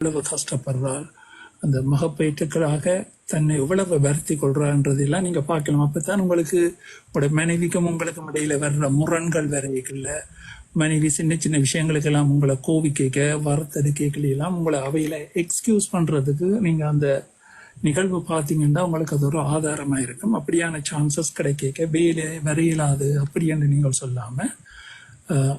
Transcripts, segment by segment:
எவ்வளவு கஷ்டப்படுறாள், அந்த மகப்பேற்றுக்களாக தன்னை எவ்வளவு வருத்தி கொள்றான்றதெல்லாம் நீங்க பார்க்கலாம். அப்பதான் உங்களுக்கு உங்களுடைய மனைவிக்கும் உங்களுக்கும் இடையில வர்ற முரண்கள் வரைக்கல, மனைவி சின்ன சின்ன விஷயங்களுக்கெல்லாம் உங்களை கோவிக்க வறுத்தெடுக்கலாம் உங்களை அவையில எக்ஸ்கியூஸ் பண்றதுக்கு நீங்க அந்த நிகழ்வு பார்த்தீங்கன்னா உங்களுக்கு அது ஒரு ஆதாரமா இருக்கும். அப்படியான சான்சஸ் கிடைக்க வேலை வரையிலாது அப்படி என்று நீங்கள் சொல்லாம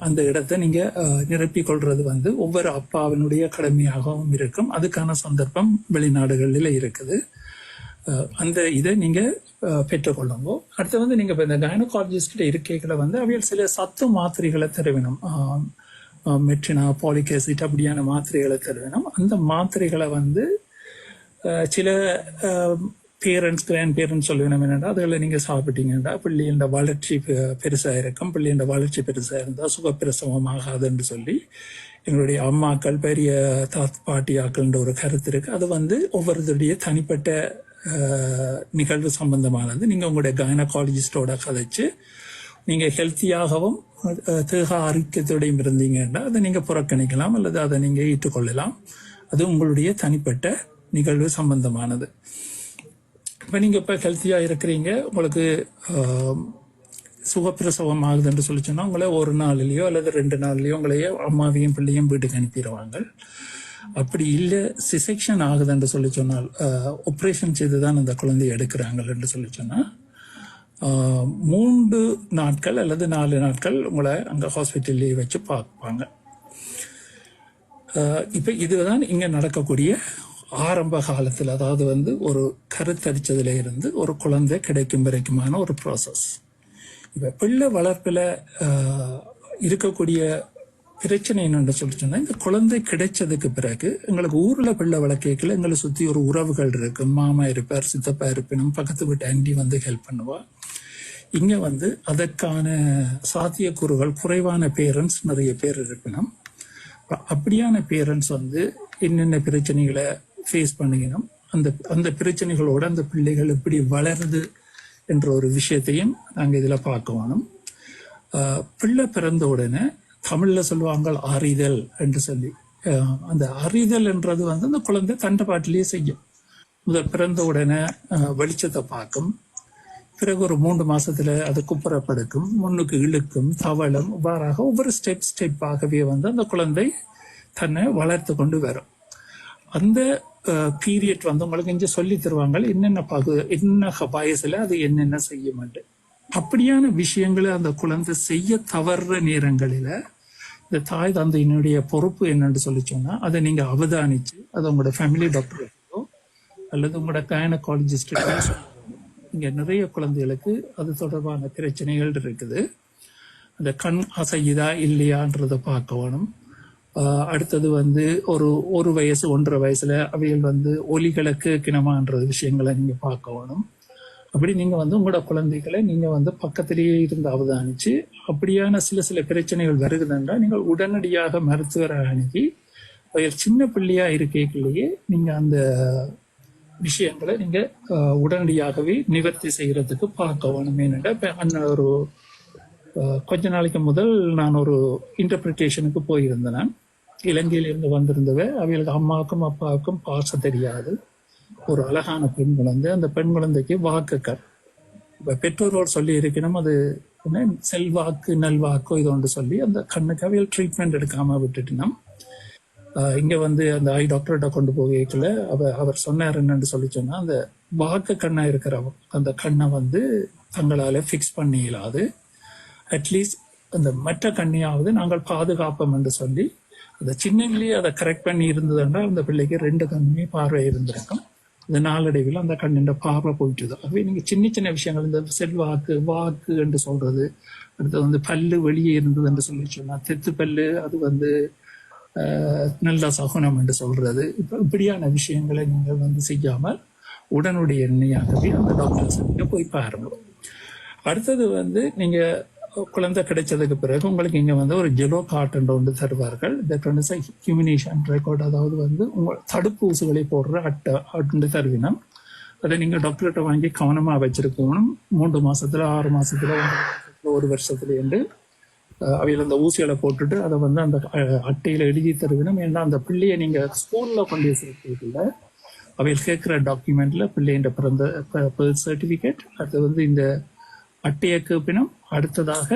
அந்த இடத்தை நீங்க நிரப்பிக் கொள்றது ஒவ்வொரு அப்பாவினுடைய கடமையாகவும் இருக்கும். அதுக்கான சந்தர்ப்பம் வெளிநாடுகளில் இருக்குது. அந்த இதை நீங்க பெற்றுக்கொள்ளுங்க. அடுத்து நீங்க இந்த கைனகாலஜிஸ்ட் இருக்கைகளை அவையில் சில சத்து மாத்திரைகளை தருவினோம். மெட்ரினா, பாலிக் ஆசிட் அப்படியான மாத்திரைகளை தருவினோம். அந்த மாத்திரைகளை சில பேரண்ட்ஸ், கிராண்ட் பேரண்ட்ஸ் சொல்லுவேன் என்னென்னா, அதில் நீங்கள் சாப்பிட்டீங்கன்னா பிள்ளையோட வளர்ச்சி பெருசாக இருக்கும், பிள்ளையோட வளர்ச்சி பெருசாக இருந்தால் சுகப்பிரசவம் ஆகாதுன்னு சொல்லி எங்களுடைய அம்மாக்கள், பெரிய பாட்டியாக்கள்ன்ற ஒரு கருத்து இருக்கு. அது ஒவ்வொருத்தருடைய தனிப்பட்ட நிகழ்வு சம்பந்தமானது. நீங்கள் உங்களுடைய கைனகாலஜிஸ்டோட கதைச்சு நீங்கள் ஹெல்த்தியாகவும் தேக ஆரோக்கியத்தோடையும் இருந்தீங்கன்னா அதை நீங்கள் புறக்கணிக்கலாம் அல்லது அதை நீங்கள் ஏற்றுக்கொள்ளலாம். அது உங்களுடைய தனிப்பட்ட நிகழ்வு சம்பந்தமானது. இப்போ நீங்கள் இப்போ ஹெல்த்தியாக இருக்கிறீங்க, உங்களுக்கு சுகப்பிரசவம் ஆகுதுன்னு சொல்லி சொன்னால் உங்களை ஒரு நாள்லையோ அல்லது 2 நாள்லையோ உங்களையே அம்மாவையும் பிள்ளையும் வீட்டுக்கு அனுப்பிடுவாங்க. அப்படி இல்லை சிசெக்ஷன் ஆகுதுன்னு சொல்லி சொன்னால், ஆப்ரேஷன் செய்து தான் அந்த குழந்தையை எடுக்கிறாங்கன்னு சொல்லி சொன்னால் 3 நாட்கள் அல்லது 4 நாட்கள் உங்களை அங்கே ஹாஸ்பிட்டல்லே வச்சு பார்ப்பாங்க. இப்போ இதுதான் இங்கே நடக்கக்கூடிய ஆரம்ப காலத்தில், அதாவது ஒரு கருத்தரிச்சதுல இருந்து ஒரு குழந்தை கிடைக்கும் வரைக்குமான ஒரு ப்ராசஸ். இப்போ பிள்ளை வளர்ப்பில் இருக்கக்கூடிய பிரச்சனை என்னன்னு சொல்லி சொன்னா, இந்த குழந்தை கிடைச்சதுக்கு பிறகு எங்களுக்கு ஊர்ல பிள்ளை வளர்க்கல எங்களை சுத்தி ஒரு உறவுகள் இருக்கு. மாமா இருப்பார், சித்தப்பா இருப்பினும், பக்கத்து வீட்டு ஆண்டி ஹெல்ப் பண்ணுவா. இங்க அதற்கான சாத்தியக்கூறுகள் குறைவான பேரண்ட்ஸ் நிறைய பேர் இருப்பினும், அப்படியான பேரண்ட்ஸ் என்னென்ன பிரச்சனைகளை ஃபேஸ் பண்ணிக்கணும், அந்த பிரச்சனைகளோட அந்த பிள்ளைகள் எப்படி வளருது என்ற ஒரு விஷயத்தையும் நாங்கள் இதில் பார்க்க வேணும். பிள்ளை பிறந்த உடனே தமிழில் சொல்லுவாங்க அறிதல் என்று சொல்லி. அந்த அறிதல் என்றது அந்த குழந்தை தண்டை பாட்டிலேயே செய்யும். முதல் பிறந்த உடனே வெளிச்சத்தை பார்க்கும், பிறகு ஒரு 3 மாசத்துல அது குப்புறப்படுக்கும், முன்னுக்கு இழுக்கும், தவளும், இவ்வாறாக ஒவ்வொரு ஸ்டெப்பாகவே அந்த குழந்தை தன்னை வளர்த்து கொண்டு வரும். அந்த பீரியட் உங்களுக்கு இங்கே சொல்லி தருவாங்க என்ன வயசுல அது என்னென்ன செய்யும். அப்படியான விஷயங்களை அந்த குழந்தை செய்ய தவறுற நேரங்களில இந்த தாய் தந்தையினுடைய பொறுப்பு என்னன்னு சொல்லி சொன்னா, அதை நீங்க அவதானிச்சு அதை உங்களோட ஃபேமிலி டாக்டர்கிட்டோ அல்லது உங்களோட கைனகாலஜிஸ்டோ, இங்க நிறைய குழந்தைகளுக்கு அது தொடர்பான பிரச்சனைகள் இருக்குது. அந்த கண் அசையுதா இல்லையான்றதை பார்க்க வேணும். அடுத்தது ஒரு வயசு 1.5 வயசுல அவைகள் ஒலிகளை கேட்கணுமான்ற விஷயங்களை நீங்க பார்க்க வேணும். அப்படி நீங்க உங்களோட குழந்தைகளை நீங்க பக்கத்திலேயே இருந்து அவதானிச்சு, அப்படியான சில பிரச்சனைகள் வருகுதுன்றா நீங்கள் உடனடியாக மருத்துவரை அணுகி சின்ன பிள்ளையா இருக்கைக்குள்ளேயே நீங்க அந்த விஷயங்களை நீங்க உடனடியாகவே நிவர்த்தி செய்யறதுக்கு பார்க்க வேணும். ஏன்னா ஒரு கொஞ்ச நாளைக்கு முதல் நான் ஒரு இன்டர்பிரிட்டேஷனுக்கு போயிருந்தேன். இலங்கையிலிருந்து வந்திருந்தவ, அவங்களுக்கு அம்மாவுக்கும் அப்பாவுக்கும் பாச தெரியாது. ஒரு அழகான பெண் குழந்தை, அந்த பெண் குழந்தைக்கு வாக்குகள் இப்ப பெற்றோர்கள் சொல்லி இருக்கணும், அது செல்வாக்கு நல்வாக்கோ இது ஒன்று சொல்லி அந்த கண்ணுக்கு அவையில் ட்ரீட்மெண்ட் எடுக்காம விட்டுட்டினோம். இங்க அந்த ஐ டாக்டர்கிட்ட கொண்டு போகல அவர் சொன்னார் என்னன்னு சொல்லி சொன்னா, அந்த வாக்கு கண்ணா இருக்கிற அந்த கண்ணை தங்களால ஃபிக்ஸ் பண்ணி இயலாது, அட்லீஸ்ட் அந்த மற்ற கண்ணியாவது நாங்கள் பாதுகாப்போம் என்று சொல்லி அந்த சின்னங்களே அதை கரெக்ட் பண்ணி இருந்ததுன்னா அந்த பிள்ளைக்கு 2 கண்ணுமே பார்வை இருந்திருக்கும். இந்த நாளடைவில் அந்த கண்ணின் பார்வை போயிட்டுது. ஆகவே நீங்க சின்ன சின்ன விஷயங்கள், இந்த செல்வாக்கு வாக்கு என்று சொல்றது, அடுத்து பல்லு வெளியே இருந்தது என்று சொல்லி சொன்னா, தெத்து பல்லு அது நல்ல சகுனம் என்று சொல்றது, இப்படியான விஷயங்களை நீங்கள் செய்யாமல் உடனுடைய எண்ணெயாகவே அந்த டாக்டர்ஸ் நீங்க போய் பாருங்க. அடுத்தது நீங்க குழந்தை கிடைச்சதுக்கு பிறகு உங்களுக்கு இங்க ஒரு ஜெலோ கார்டு ஒன்று தருவார்கள். ஹியூமினேஷன் ரெக்கார்ட், அதாவது உங்க தடுப்பூசிகளை போடுற அட்டை தருவினம். அதை நீங்க டாக்டர்கிட்ட வாங்கி கவனமா வச்சிருக்கணும். 3 மாசத்துல 6 மாசத்துல 1 வருஷத்துல என்று அவையில் அந்த ஊசிகளை போட்டுட்டு அதை வந்து அந்த அட்டையில் எழுதி தருவினும். ஏன்னா அந்த பிள்ளையை நீங்கள் ஸ்கூலில் கொண்டு சேர்க்கல அவையில் கேட்குற டாக்குமெண்ட்ல பிள்ளைன்ற பிறந்த பர்த் சர்டிஃபிகேட், அது வந்து இந்த அட்டையை கேட்பினும். அடுத்ததாக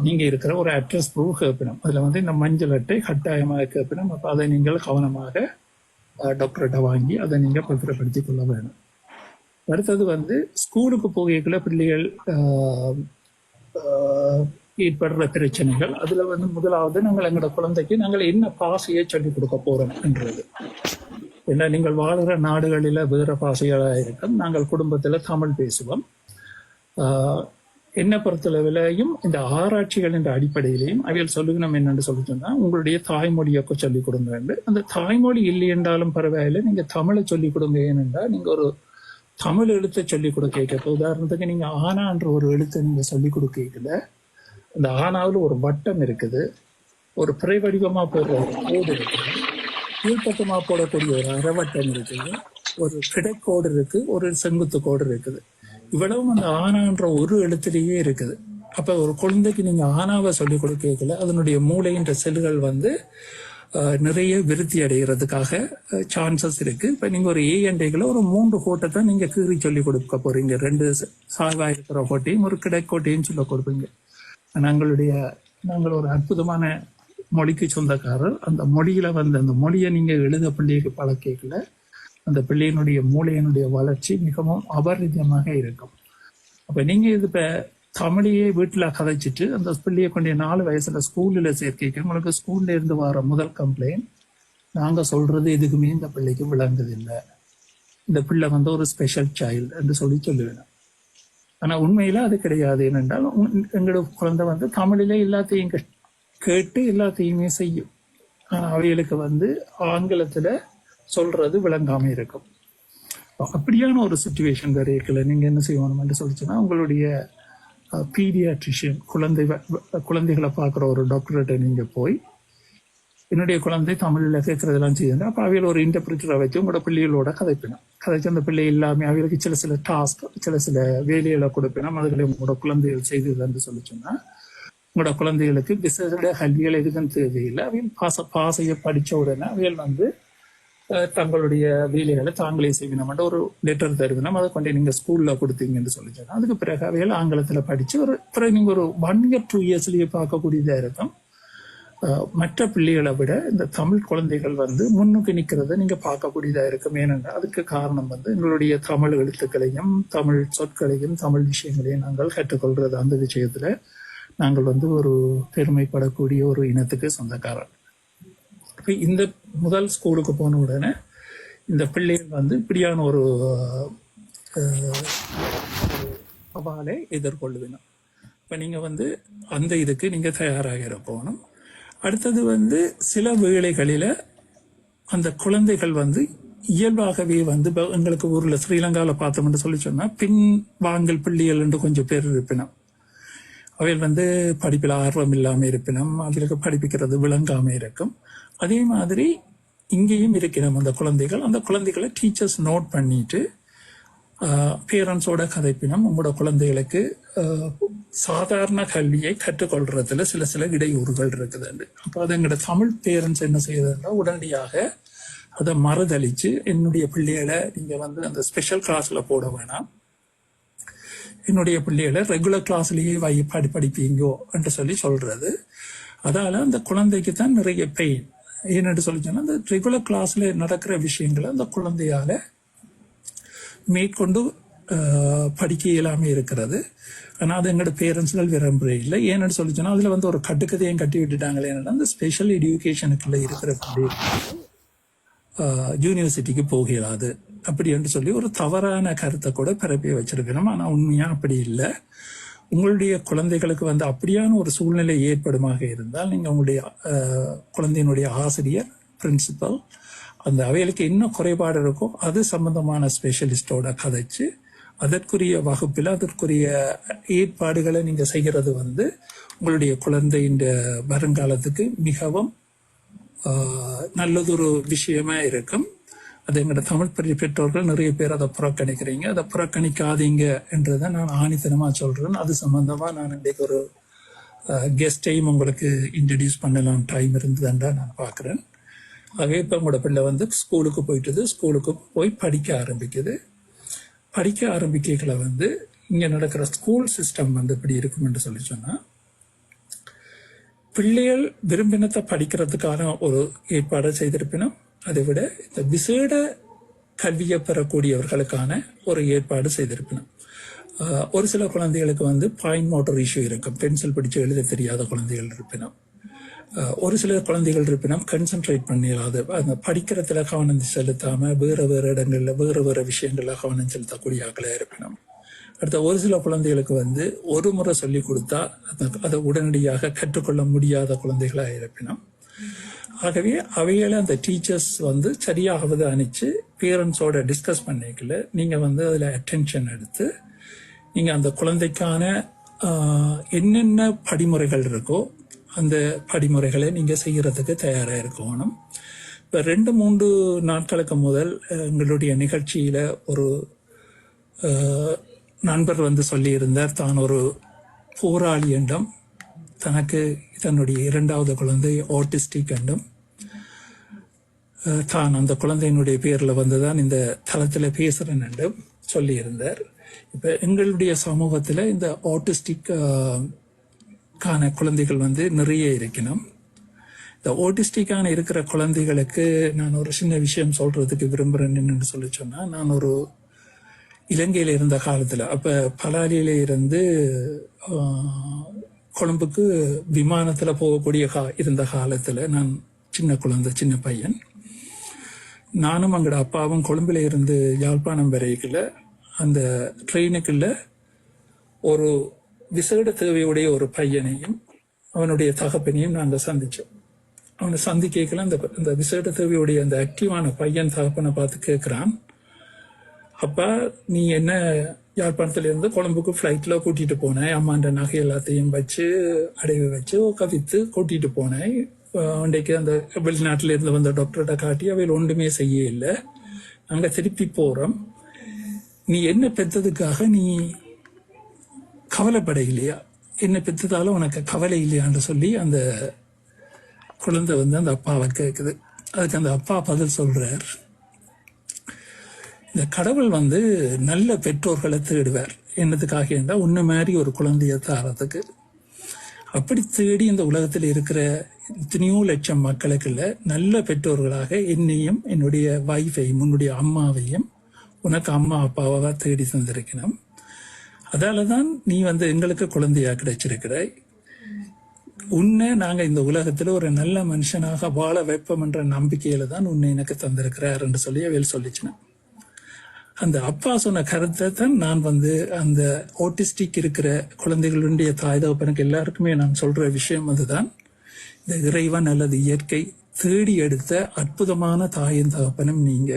நீங்கள் இருக்கிற ஒரு அட்ரஸ் ப்ரூஃப் கேட்பினும். அதில் வந்து இந்த மஞ்சள் அட்டை கட்டாயமாக கேட்பினும். அப்போ அதை நீங்கள் கவனமாக டாக்டர்கிட்ட வாங்கி அதை நீங்கள் பத்திரப்படுத்தி கொள்ள வேணும். அடுத்தது வந்து ஸ்கூலுக்கு போகக்குள்ள பிள்ளைகள் ஏற்படுற பிரச்சனைகள். அதுல வந்து முதலாவது நாங்கள் எங்களோட குழந்தைக்கு நாங்கள் என்ன பாஷையை சொல்லிக் கொடுக்க போறோம் என்றது. ஏன்னா நீங்கள் வாழ்கிற நாடுகளில் வேற பாஷைகளாக இருக்கும். நாங்கள் குடும்பத்துல தமிழ் பேசுவோம். என்ன பொறுத்தளவிலையும் இந்த ஆராய்ச்சிகள் என்ற அடிப்படையிலையும் அவையில் சொல்லுகணும் என்னென்னு சொல்லி சொன்னா, உங்களுடைய தாய்மொழியொக்க சொல்லிக் கொடுங்க. அந்த தாய்மொழி இல்லை என்றாலும் பரவாயில்லை, நீங்க தமிழை சொல்லிக் கொடுங்க. ஏனென்றால் நீங்க ஒரு தமிழ் எழுத்தை சொல்லிக் கொடுக்க, உதாரணத்துக்கு நீங்க ஆனான்ற ஒரு எழுத்தை நீங்க சொல்லிக் கொடுக்கல, அந்த ஆனாவில் ஒரு வட்டம் இருக்குது, ஒரு பிறை வடிவமா போடுற ஒரு கோடு இருக்குது, கீழ்பக்கமா போடக்கூடிய ஒரு அரைவட்டம் இருக்குது, ஒரு கிடைக்கோடு இருக்கு, ஒரு செங்குத்து கோடு இருக்குது. இவ்வளவும் அந்த ஆனான்ற ஒரு எழுத்துலேயே இருக்குது. அப்ப ஒரு குழந்தைக்கு நீங்க ஆனாவை சொல்லிக் கொடுக்கல, அதனுடைய மூளைன்ற செல்கள் வந்து நிறைய விருத்தி அடைகிறதுக்காக சான்சஸ் இருக்கு. இப்ப நீங்க ஒரு ஏஎன்டைகளை ஒரு 3 கோட்டை தான் நீங்க கீறி சொல்லி கொடுக்க போறீங்க. 2 சாய்வா இருக்கிற கோட்டையும் ஒரு கிடைக்கோட்டையும் சொல்ல கொடுப்பீங்க. நாங்கள் ஒரு அற்புதமான மொழிக்கு சொந்தக்காரர். அந்த மொழியில வந்து அந்த மொழியை நீங்க எழுத பிள்ளைக்கு பழக்கல, அந்த பிள்ளையினுடைய மூளையினுடைய வளர்ச்சி மிகவும் அபரிதமாக இருக்கும். அப்ப நீங்க இது இப்ப தமிழையே வீட்டுல கதைச்சிட்டு அந்த பிள்ளைய கொண்டு 4 வயசுல ஸ்கூல்ல சேர்க்க, உங்களுக்கு ஸ்கூல்ல இருந்து வர முதல் கம்ப்ளைண்ட், நாங்க சொல்றது எதுக்குமே இந்த பிள்ளைக்கு விளங்குது இல்லை, இந்த பிள்ளை வந்து ஒரு ஸ்பெஷல் சைல்டு என்று சொல்லுவேன். ஆனா உண்மையில அது கிடையாது. ஏனென்றால் எங்களோட குழந்தை வந்து தமிழிலே எல்லாத்தையும் கேட்டு எல்லாத்தையுமே செய்யும். ஆனா அவைகளுக்கு வந்து ஆங்கிலத்துல சொல்றது விளங்காம இருக்கும். அப்படியான ஒரு சிச்சுவேஷன் வரைக்கல நீங்க என்ன செய்யணும் சொல்லிச்சுன்னா, உங்களுடைய பீடியாட்ரிஷியன், குழந்தைகளை பார்க்குற ஒரு டாக்டர்கிட்ட நீங்க போய், என்னுடைய குழந்தை தமிழில் கேட்கறதெல்லாம் செய்யுங்க. அப்போ அவையில் ஒரு இன்டர்பிரிட்டரை வச்சு உங்களோட பிள்ளைகளோட கதைச்சு அந்த பிள்ளை எல்லாமே அவைகளுக்கு சில டாஸ்க், சில வேலைகளை கொடுப்பினோம். அதுகளை உங்களோட குழந்தைகள் செய்ததுன்னு சொல்லிச்சோன்னா, உங்களோட குழந்தைகளுக்கு விசேட கல்விகள் எதுக்குன்னு தேவையில்லை. அவையில் பாசையை படித்த உடனே அவையில் வந்து தங்களுடைய வேலைகளை தாங்களே செய்யணும். ஒரு லெட்டர் தருவினோம், அதை கொண்டு நீங்க ஸ்கூல்ல கொடுத்தீங்கன்னு சொல்லிச்சோன்னா, அதுக்கு பிறகு அவையில் ஆங்கிலத்துல படிச்சு பிறகு நீங்க ஒரு 1 year 2 yearsலயே பார்க்கக்கூடியதா இருக்கும். மற்ற பிள்ளைகளை விட இந்த தமிழ் குழந்தைகள் வந்து முன்னுக்கு நிற்கிறத நீங்க பார்க்கக்கூடியதா இருக்கும். ஏனென்றால் அதுக்கு காரணம் வந்து எங்களுடைய தமிழ் எழுத்துக்களையும் தமிழ் சொற்களையும் தமிழ் விஷயங்களையும் நாங்கள் கற்றுக்கொள்றது. அந்த விஷயத்துல நாங்கள் வந்து ஒரு பெருமைப்படக்கூடிய ஒரு இனத்துக்கு சொந்தக்காரர். இந்த முதல் ஸ்கூலுக்கு போன உடனே இந்த பிள்ளைகள் வந்து இப்படியான ஒரு சவாலை எதிர்கொள்ளுவேணும். இப்ப நீங்க வந்து அந்த இதுக்கு நீங்க தயாராக போகணும். அடுத்தது வந்து சில வேளைகளில அந்த குழந்தைகள் வந்து இயல்பாகவே வந்து எங்களுக்கு ஊர்ல ஸ்ரீலங்காவில் பார்த்தோம்னு சொல்லி சொன்னா, பின் வாங்கல் பிள்ளைகள் என்று கொஞ்சம் பேர் இருப்பினோம். அவைகள் வந்து படிப்பில் ஆர்வம் இல்லாம இருப்பினும் அவர்களுக்கு படிப்பிக்கிறது விளங்காம இருக்கும். அதே மாதிரி இங்கேயும் இருக்கிறோம். அந்த குழந்தைகளை டீச்சர்ஸ் நோட் பண்ணிட்டு பேரண்ட்ஸோட கதைப்பினம், உங்களோட குழந்தைகளுக்கு சாதாரண கல்வியை கற்றுக்கொள்றதுல சில இடையூறுகள் இருக்குது. அப்போ அது எங்களோட தமிழ் பேரண்ட்ஸ் என்ன செய்யறதுன்னா, உடனடியாக அதை மறுதளிச்சு, என்னுடைய பிள்ளைகளை நீங்க வந்து அந்த ஸ்பெஷல் கிளாஸ்ல போட வேணாம், என்னுடைய பிள்ளைகளை ரெகுலர் கிளாஸ்லயே படிப்பீங்கோ என்று சொல்றது. அதால அந்த குழந்தைக்கு தான் நிறைய பெயின். ஏன்னு சொல்லி சொன்னா, அந்த ரெகுலர் கிளாஸ்ல நடக்கிற விஷயங்களை அந்த குழந்தையால மேற்கொண்டு படிக்க இயலாம இருக்கிறது. ஆனா அது எங்களோட பேரண்ட்ஸ்கள் விரும்புற இல்லை. ஏன்னு சொல்லி சொன்னா, அதுல வந்து ஒரு கட்டுக்கதையும் கட்டி விட்டுட்டாங்களே. ஏன்னா அந்த ஸ்பெஷல் எஜுகேஷனுக்குள்ள இருக்கிற யூனிவர்சிட்டிக்கு போகிறாது அப்படி என்று சொல்லி ஒரு தவறான கருத்தை கூட பரப்பி வச்சிருக்கணும். ஆனா உண்மையா அப்படி இல்லை. உங்களுடைய குழந்தைகளுக்கு வந்து அப்படியான ஒரு சூழ்நிலை ஏற்படுமாக இருந்தால், நீங்க உங்களுடைய குழந்தையினுடைய ஆசிரியர், பிரின்சிபல், அந்த அவைகளுக்கு என்ன குறைபாடு இருக்கோ அது சம்பந்தமான ஸ்பெஷலிஸ்டோட கதைச்சு அதற்குரிய வகுப்பில் அதற்குரிய ஏற்பாடுகளை நீங்க செய்கிறது வந்து உங்களுடைய குழந்தையின் வருங்காலத்துக்கு மிகவும் நல்லதொரு விஷயமா இருக்கும். அது எங்களோட தமிழ் பெற்றோர்கள் நிறைய பேர் அதை புறக்கணிக்கிறீங்க. அதை புறக்கணிக்காதீங்க என்றதை நான் ஆணித்தனமாக சொல்கிறேன். அது சம்பந்தமாக நான் இன்றைக்கு ஒரு கெஸ்டையும் உங்களுக்கு இன்ட்ரடியூஸ் பண்ணலாம் டைம் இருந்ததுன்றா நான் பார்க்குறேன். ஆகவே இப்போ உங்களோட பிள்ளை வந்து ஸ்கூலுக்கு போயிட்டுது, ஸ்கூலுக்கு போய் படிக்க ஆரம்பிக்குது. படிக்க ஆரம்பிக்கல வந்து இங்கே நடக்கிற ஸ்கூல் சிஸ்டம் வந்து இப்படி இருக்கும் என்று சொல்லி சொன்னால், பிள்ளைகள் விரும்பினத்தை படிக்கிறதுக்கான ஒரு ஏற்பாடை செய்திருப்பினோம். அதை விட இந்த விசேட கல்வியை பெறக்கூடியவர்களுக்கான ஒரு ஏற்பாடு செய்திருப்பினோம். ஒரு சில குழந்தைகளுக்கு வந்து பாயிண்ட் மோட்டர் இஷ்யூ இருக்கும், பென்சில் பிடிச்சு எழுத தெரியாத குழந்தைகள் இருப்பினோம். ஒரு சில குழந்தைகள் இருப்பினும் கான்சென்ட்ரேட் பண்ணிடாது, அந்த படிக்கிறதுல கவனம் செலுத்தாமல் வேறு இடங்களில் வேறு விஷயங்களில் கவனம் செலுத்தக்கூடிய ஆட்களாக இருப்பினோம். அடுத்த ஒரு சில குழந்தைகளுக்கு வந்து ஒரு முறை சொல்லி கொடுத்தா அதை உடனடியாக கற்றுக்கொள்ள முடியாத குழந்தைகளாக இருப்பினோம். ஆகவே அவைகளை அந்த டீச்சர்ஸ் வந்து சரியாக அவதானித்து பேரண்ட்ஸோட டிஸ்கஸ் பண்ணிக்கல நீங்கள் வந்து அதில் அட்டென்ஷன் எடுத்து நீங்கள் அந்த குழந்தைக்கான என்னென்ன படிமுறைகள் இருக்கோ அந்த படிமுறைகளை நீங்கள் செய்கிறதுக்கு தயாராக இருக்கணும். இப்போ 2-3 நாட்களுக்கு முதல் எங்களுடைய நிகழ்ச்சியில் ஒரு நண்பர் வந்து சொல்லியிருந்தார், தான் ஒரு போராளி என்றும் தனக்கு தன்னுடைய 2வது குழந்தை ஆட்டிஸ்டிக் என்றும் தான் அந்த குழந்தையினுடைய பேரில் வந்து தான் இந்த தளத்தில் பேசுகிறேன் என்றும் சொல்லியிருந்தார். இப்போ எங்களுடைய சமூகத்தில் இந்த ஆட்டிஸ்டிக் கான குழந்தைகள் வந்து நிறைய இருக்கணும். இந்த ஆட்டிஸ்டிக்கான இருக்கிற குழந்தைகளுக்கு நான் ஒரு சின்ன விஷயம் சொல்றதுக்கு விரும்புகிறேன். என்னென்னு சொல்லி சொன்னால், நான் ஒரு இலங்கையில் இருந்த காலத்தில், அப்போ பலாலியில இருந்து கொழும்புக்கு விமானத்தில் போகக்கூடிய இருந்த காலத்தில், நான் சின்ன பையன், நானும் அங்கட அப்பாவும் கொழும்பில் இருந்து யாழ்ப்பாணம் வரைக்குள்ள அந்த ட்ரெயினுக்குள்ள ஒரு விசேட தேவையுடைய ஒரு பையனையும் அவனுடைய தகப்பனையும் நாங்கள் சந்தித்தோம். அவனை சந்திக்கல அந்த விசேட தேவையுடைய அந்த ஆக்டிவான பையன் தகப்பனை பார்த்து கேட்குறான், அப்பா நீ என்ன யாழ்ப்பாணத்திலிருந்து கொழும்புக்கு ஃப்ளைட்டில் கூட்டிகிட்டு போனேன், அம்மாண்ட நகை எல்லாத்தையும் வச்சு அடைவு வச்சு கவித்து கூட்டிகிட்டு போனேன், அன்றைக்கு அந்த வெளிநாட்டில இருந்து வந்த டாக்டர்கிட்ட காட்டி அவையில் ஒன்றுமே செய்ய இல்லை, நாங்கள் திருப்பி போகிறோம், நீ என்ன பெற்றதுக்காக நீ கவலைப்பட இல்லையா, என்ன பெற்றதாலும் உனக்கு கவலை இல்லையான்னு சொல்லி அந்த குழந்தை வந்து அந்த அப்பாவை கேட்குது. அதுக்கு அந்த அப்பா பதில் சொல்றார், இந்த கடவுள் வந்து நல்ல பெற்றோர்களை தேடுவார், என்னதுக்காக என்றால் உன்ன மாதிரி ஒரு குழந்தைய தாரத்துக்கு. அப்படி தேடி இந்த உலகத்தில் இருக்கிற எத்தனையோ லட்சம் மக்களுக்குள்ள நல்ல பெற்றோர்களாக என்னையும் என்னுடைய வைஃபையும் உன்னுடைய அம்மாவையும் உனக்கு அம்மா அப்பாவை தேடி தந்திருக்கணும். அதால தான் நீ வந்து எங்களுக்கு குழந்தையா கிடைச்சிருக்கிறாய். உன்னை நாங்கள் இந்த உலகத்தில் ஒரு நல்ல மனுஷனாக வாழ வைப்போம் என்ற நம்பிக்கையில தான் உன்னை எனக்கு தந்திருக்கிறார் என்று சொல்லி அவள் சொல்லிச்சினேன். அந்த அப்பா சொன்ன கருத்தை தான் நான் வந்து அந்த ஆட்டிஸ்டிக் இருக்கிற குழந்தைகளுடைய தாய் தகப்பனுக்கு எல்லாருக்குமே நான் சொல்ற விஷயம் அதுதான், இந்த இறைவன் அல்லது இயற்கை தேடி எடுத்த அற்புதமான தாயின் தகப்பனும் நீங்க.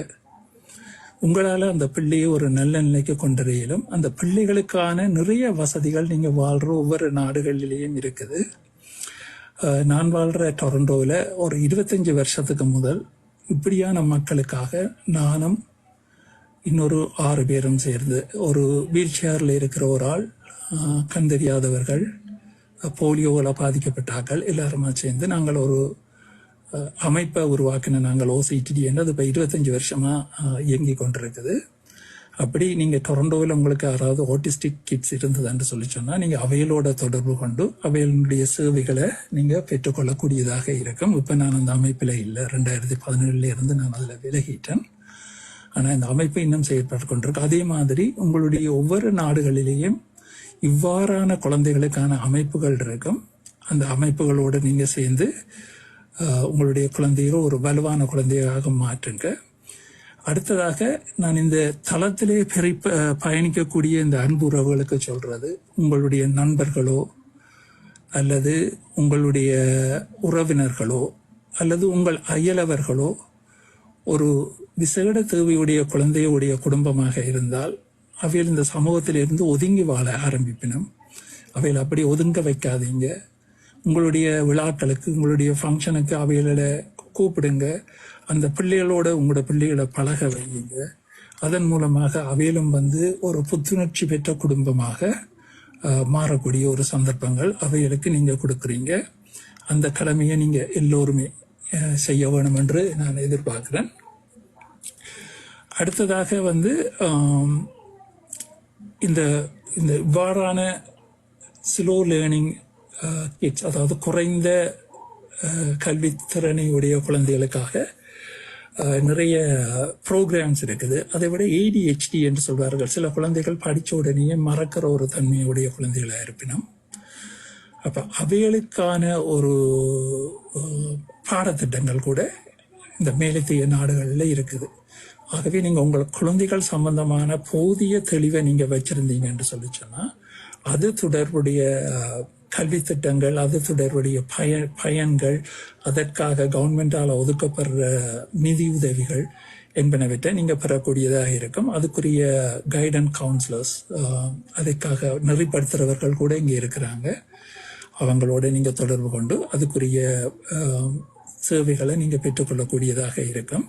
உங்களால் அந்த பிள்ளையை ஒரு நல்ல நிலைக்கு கொண்டறியலும், அந்த பிள்ளைகளுக்கான நிறைய வசதிகள் நீங்க வாழ்ற ஒவ்வொரு நாடுகளிலேயும் இருக்குது. நான் வாழ்ற டொரண்டோவில் ஒரு 25 வருஷத்துக்கு முதல் இப்படியான மக்களுக்காக நானும் இன்னொரு 6 பேரும் சேர்ந்து, ஒரு வீல் சேரில் இருக்கிற ஒரு ஆள், கண் தெரியாதவர்கள், போலியோவில் பாதிக்கப்பட்டார்கள், எல்லாருமா சேர்ந்து நாங்கள் ஒரு அமைப்பை உருவாக்கின. நாங்கள் OCTD என்றது இப்போ 25 வருஷமா இயங்கி கொண்டிருக்குது. அப்படி நீங்கள் டொரண்டோவில் உங்களுக்கு யாராவது ஆட்டிஸ்டிக் கிட்ஸ் இருந்ததுன்னு சொல்லி சொன்னால் நீங்கள் அவைகளோட தொடர்பு கொண்டு அவைகளுடைய சேவைகளை நீங்கள் பெற்றுக்கொள்ளக்கூடியதாக இருக்கும். இப்போ நான் அந்த அமைப்பில் இல்லை, 2017 இருந்து நான் அதில் விலகிட்டேன். ஆனால் இந்த அமைப்பு இன்னும் செயற்பட்டு கொண்டிருக்கு. அதே மாதிரி உங்களுடைய ஒவ்வொரு நாடுகளிலேயும் இவ்வாறான குழந்தைகளுக்கான அமைப்புகள் இருக்கும். அந்த அமைப்புகளோடு நீங்கள் சேர்ந்து உங்களுடைய குழந்தையை ஒரு வலுவான குழந்தையாக மாற்றுங்க. அடுத்ததாக நான் இந்த தளத்திலே பயணிக்கக்கூடிய இந்த அன்பு உறவுகளுக்கு சொல்றது, உங்களுடைய நண்பர்களோ அல்லது உங்களுடைய உறவினர்களோ அல்லது உங்கள் அயலவர்களோ ஒரு விசேட தேவையுடைய குழந்தையுடைய குடும்பமாக இருந்தால் அவையில் இந்த சமூகத்திலிருந்து ஒதுங்கி வாழ ஆரம்பிப்பினும். அவையில் அப்படி ஒதுங்க வைக்காதீங்க. உங்களுடைய விழாக்களுக்கு, உங்களுடைய ஃபங்க்ஷனுக்கு அவைகள கூப்பிடுங்க, அந்த பிள்ளைகளோட உங்களோட பிள்ளைகளை பழக வையுங்க. அதன் மூலமாக அவையிலும் வந்து ஒரு புத்துணர்ச்சி பெற்ற குடும்பமாக மாறக்கூடிய ஒரு சந்தர்ப்பங்கள் அவைகளுக்கு நீங்க கொடுக்குறீங்க. அந்த கடமையை நீங்க எல்லோருமே செய்ய வேணும் என்று நான் எதிர்பார்க்கிறேன். அடுத்ததாக வந்து இந்த இந்த இவ்வாறான ஸ்லோ லேர்னிங் கிட்ஸ், அதாவது குறைந்த கல்வித்திறனை உடைய குழந்தைகளுக்காக நிறைய ப்ரோக்ராம்ஸ் இருக்குது. அதை விட ADHD என்று சொல்வார்கள். சில குழந்தைகள் படித்த உடனேயே மறக்கிற ஒரு தன்மையுடைய குழந்தைகளாக இருப்பினும், அப்போ அவைகளுக்கான ஒரு பாடத்திட்டங்கள் கூட இந்த மேலத்திய நாடுகளில் இருக்குது. ஆகவே நீங்கள் உங்கள் குழந்தைகள் சம்பந்தமான போதிய தெளிவை நீங்கள் வச்சிருந்தீங்க என்று சொல்லி சொன்னால், அது தொடர்புடைய கல்வி திட்டங்கள், அது தொடர்புடைய பயன்கள், அதற்காக கவர்மெண்டால் ஒதுக்கப்படுற நிதி உதவிகள் என்பனவற்றை நீங்கள் பெறக்கூடியதாக இருக்கும். அதுக்குரிய கைடன்ஸ் கவுன்சிலர்ஸ், அதுக்காக நெறிப்படுத்துகிறவர்கள் கூட இங்கே இருக்கிறாங்க. அவங்களோட நீங்கள் தொடர்பு கொண்டு அதுக்குரிய சேவைகளை நீங்கள் பெற்றுக்கொள்ளக்கூடியதாக இருக்கும்.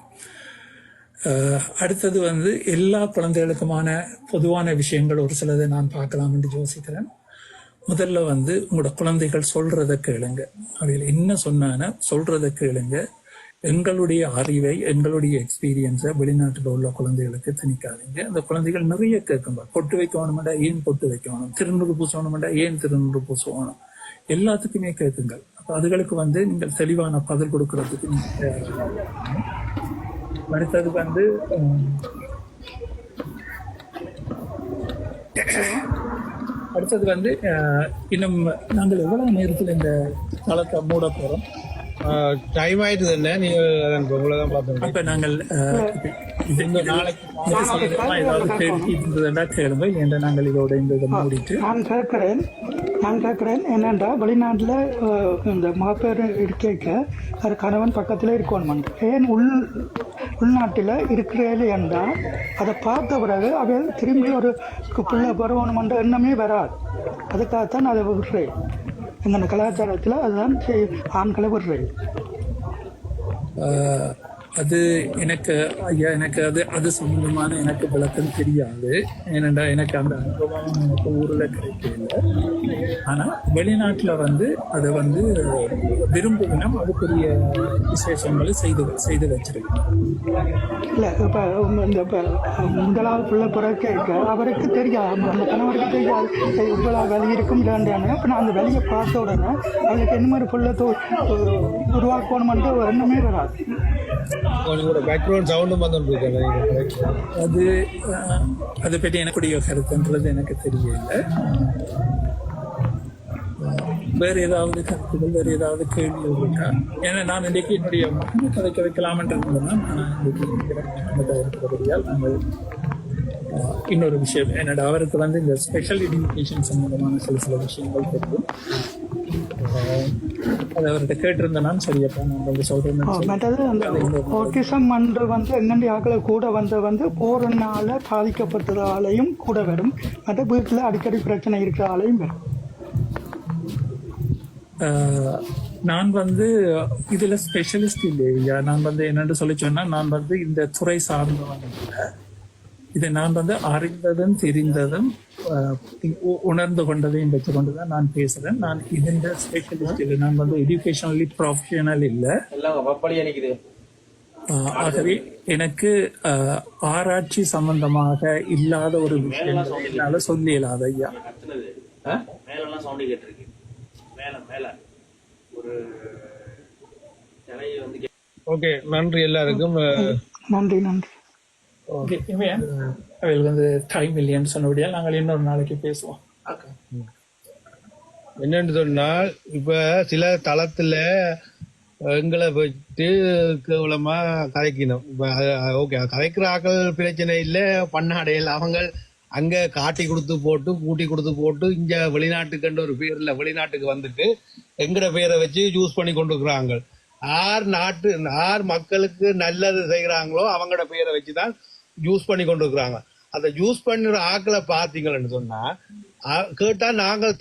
அடுத்தது வந்து எல்லா குழந்தைகளுக்குமான பொதுவான விஷயங்கள் ஒரு சிலதை நான் பார்க்கலாம் என்று யோசிக்கிறேன். முதல்ல வந்து உங்களோட குழந்தைகள் சொல்றதை கேளுங்க. அவையில் என்ன சொன்னான சொல்றதை கேளுங்க. எங்களுடைய அறிவை, எங்களுடைய எக்ஸ்பீரியன்ஸை வெளிநாட்டில் உள்ள குழந்தைகளுக்கு திணிக்காதீங்க. அந்த குழந்தைகள் நிறைய கேட்குங்க. பொட்டு வைக்கணுமெண்டா ஏன் பொட்டு வைக்கணும், திருநூறு பூசணுமெண்டா ஏன் திருநூறு பூசணும், எல்லாத்துக்குமே கேட்குங்கள். அப்போ அதுகளுக்கு வந்து நீங்கள் தெளிவான பதில் கொடுக்கறதுக்கு நீங்கள் அடுத்தது வந்து இன்னும் நாங்கள் எவ்வளவு நேரத்தில் இந்த தளத்தை மூட போறோம்? டைம் ஆயிட்டு தானே, நீங்க பார்த்தோம். அப்ப நாங்கள் ஏதாவது கேள்வி இருந்ததுன்னா கேளுங்க. ஏன்னா நாங்கள் இதோட இந்த இதை மூடிட்டு நான் கேட்குறேன் என்னென்றா, வெளிநாட்டில் இந்த மாப்பேர் இருக்க அது கணவன் பக்கத்தில் இருக்கணும். ஏன் உள்நாட்டில் இருக்கிறது என்றால் அதை பார்த்த பிறகு அவையில் திரும்பி ஒரு பிள்ளை பருவணுமென்ற எண்ணமே வராது. அதுக்காகத்தான் அதை விடுறேன். எங்கள் கலாச்சாரத்தில் அதுதான் ஆண்களை விடுறேன். அது எனக்கு ஐயா, எனக்கு அது சம்பந்தமான எனக்கு விளக்கம் தெரியாது. ஏனென்றா எனக்கு அந்த அனுபவம் எனக்கு ஊரில் கிடைக்கல. ஆனால் வெளிநாட்டில் வந்து அதை வந்து விரும்புகிறோம். அதுக்குரிய விசேஷங்களை செய்து வச்சிருக்கோம். இல்லை, இப்போ முதலாவது பிள்ளை பிறக்க அவருக்கு தெரியாது, அந்த கணவருக்கு தெரியாது இவ்வளோ வலி இருக்கும் இல்லைன்றானே. இப்போ நான் அந்த வலியை பார்த்த உடனே அவளுக்கு என்ன மாதிரி பிள்ளை உருவாக்கணுமென்ற எண்ணமே வராது. அதை பற்றி எனக்குடைய கருத்துன்றது எனக்கு தெரியல. வேற ஏதாவது கருத்துக்கள், வேற ஏதாவது கேள்விகள் இருக்கா? ஏன்னா நான் இன்றைக்கு என்னுடைய மகனை கதைக்க வைக்கலாம்ன்றதுதான் இருக்கிறபடியால் நாங்கள் இன்னொரு விஷயம் என்னோட அவருக்கு வந்து இந்த ஸ்பெஷல் எஜுகேஷன் சம்பந்தமான சில விஷயங்கள் தெரியும். அதை அவர்கிட்ட கேட்டிருந்தேன். சரியப்பா, நான் வந்து சொல்றேன். ஆட்டிசம் வந்து எங்கண்டி ஆக்களை கூட வந்து போறனால பாதிக்கப்பட்டதாலையும் கூட வரும். மற்ற வீட்டில் அடிக்கடி பிரச்சனை இருக்கிறதாலையும் வரும். நான் வந்து இதுல ஸ்பெஷலிஸ்ட் இல்லையா. நான் வந்து என்னன்னு சொல்லி சொன்னா, நான் வந்து இந்த துறை சார்ந்தவன் இல்லை. இதை நான் வந்து அறிந்ததும் தெரிந்ததும் உணர்ந்து கொண்டதையும் வச்சுக்கொண்டுதான் நான் பேசுறேன். நான் இந்த ஸ்பெஷலிஸ்ட் இல்லை. நான் வந்து எஜுகேஷனலி ப்ரொஃபஷனல் இல்லை. ஆகவே எனக்கு ஆராய்ச்சி சம்பந்தமாக இல்லாத ஒரு விஷயம் என்னால சொல்ல இயலாத ஐயா. ஓகே, நன்றி எல்லாருக்கும். நன்றி. அவங்களுக்கு வந்து டைம் இல்லைன்னு சொன்னபடியா நாங்கள் இன்னொரு நாளைக்கு பேசுவோம். என்னன்னு சொன்னால், இப்ப சில தளத்துல எங்களை வச்சு கேவலமா கதைக்கணும். இப்ப ஓகே, கதைக்கிற ஆக்கள் பிரச்சனை இல்லை, பண்ணாடையில் அவங்க அங்க காட்டி கொடுத்து போட்டு கூட்டி கொடுத்து போட்டு இங்க வெளிநாட்டுக்குன்ற ஒரு பேர்ல வெளிநாட்டுக்கு வந்துட்டு எங்கட பேரை வச்சு யூஸ் பண்ணி கொண்டிருக்கிறாங்க. யார் மக்களுக்கு நல்லது செய்யறாங்களோ அவங்களோட பேரை வச்சுதான் யூஸ் பண்ணி கொண்டிருக்கிறாங்க. அந்த யூஸ் பண்ணுற ஆக்களை பார்த்தீங்கன்னு சொன்னா கேட்டா நாங்கள்